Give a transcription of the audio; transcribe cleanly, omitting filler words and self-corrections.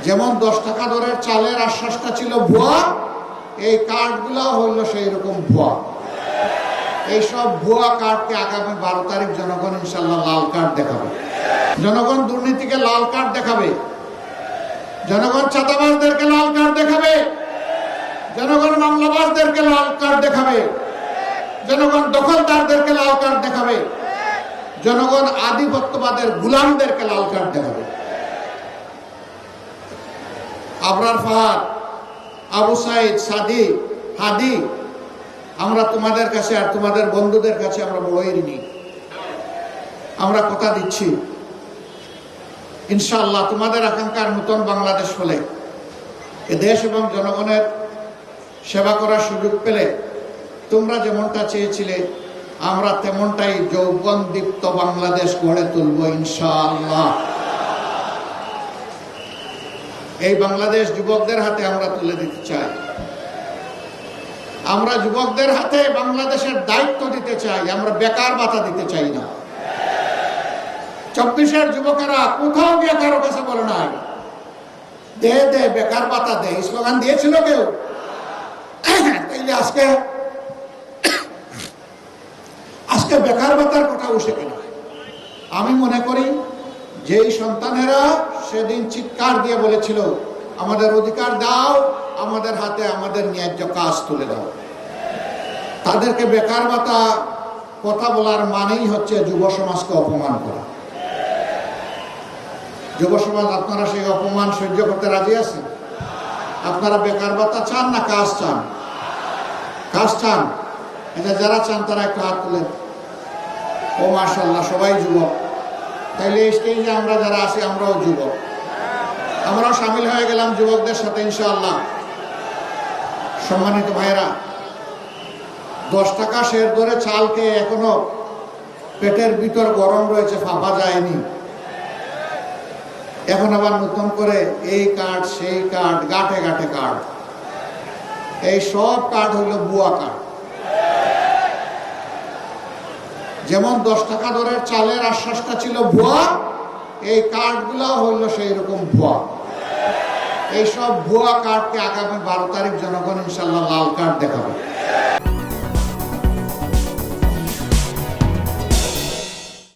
যেমন 10 টাকা দরের চালের আশ্বাসটা ছিল ভুয়া, এই কার্ডগুলো হইল সেই রকম ভুয়া। এইসব ভুয়া কার্ডকে আগামী 12 তারিখ জনগণ ইনশাল্লাহ লাল কার্ড দেখাবে। জনগণ দুর্নীতিকে লাল কার্ড দেখাবে, জনগণ চাঁদাবাজদেরকে লাল কার্ড দেখাবে, জনগণ মামলাবাজদেরকে লাল কার্ড দেখাবে, জনগণ দখলদারদেরকে লাল কার্ড দেখাবে, জনগণ আধিপত্যবাদের গুলামদেরকে লাল কার্ড দেখাবে। আবরার ফাহাদ, আবু সাইদ, সাদি, হাদি, আমরা তোমাদের কাছে আর তোমাদের বন্ধুদের কাছে আমরা বড় ঋণী। আমরা কথা দিচ্ছি ইনশাআল্লাহ তোমাদের আকাঙ্ক্ষার নতুন বাংলাদেশ হলে এ দেশ এবং জনগণের সেবা করার সুযোগ পেলে তোমরা যেমনটা চেয়েছিলে আমরা তেমনটাই যৌবনদীপ্ত বাংলাদেশ গড়ে তুলব ইনশাআল্লাহ। এই বাংলাদেশ যুবকদের হাতে আমরা তুলে দিতে চাই। আমরা যুবকদের হাতে বাংলাদেশের দায়িত্ব দিতে চাই, আমরা বেকার ভাতা দিতে চাই না। 24-এর যুবকেরা কোথাও গিয়ে কারো কাছে বলে নাই দে দে বেকার ভাতা দে, স্লোগান দিয়েছিল কেউ? তাইলে আজকে বেকার ভাতার কথা উঠে কেন? আমি মনে করি যেই সন্তানেরা সেদিন চিৎকার দিয়ে বলেছিল আমাদের অধিকার দাও, আমাদের হাতে আমাদের ন্যায্য কাজ তুলে দাও, তাদেরকে বেকার ভাতা কথা বলার মানেই হচ্ছে যুব সমাজকে অপমান করা। যুব সমাজ আপনারা সেই অপমান সহ্য করতে রাজি আছেন? আপনারা বেকার ভাতা চান না কাজ চান? কাজ চান? এটা যারা চান তারা একটু হাত তুলেন। ও মাশাআল্লাহ, সবাই যুবক। তাইলে এই স্টেজে আমরা যারা আছি আমরাও যুবক, আমরাও সামিল হয়ে গেলাম যুবকদের সাথে ইনশাআল্লাহ। সম্মানিত ভাইরা, 10 টাকা শের ধরে চাল খেয়ে এখনো পেটের ভিতর গরম রয়েছে, ফাঁপা যায়নি। এখন আবার নতুন করে এই কার্ড সেই কার্ড, গাঁটে গাঁটে কার্ড। এই সব কার্ড হইল ভুয়া কার্ড। যেমন 10 টাকা দরের চালের আশ্বাসটা ছিল ভুয়া, এই কার্ডগুলো হইল সেই রকম ভুয়া। এইসব ভুয়া কার্ডকে আগামী 12 তারিখ জনগণ ইনশাল্লাহ লাল কার্ড দেখাবে।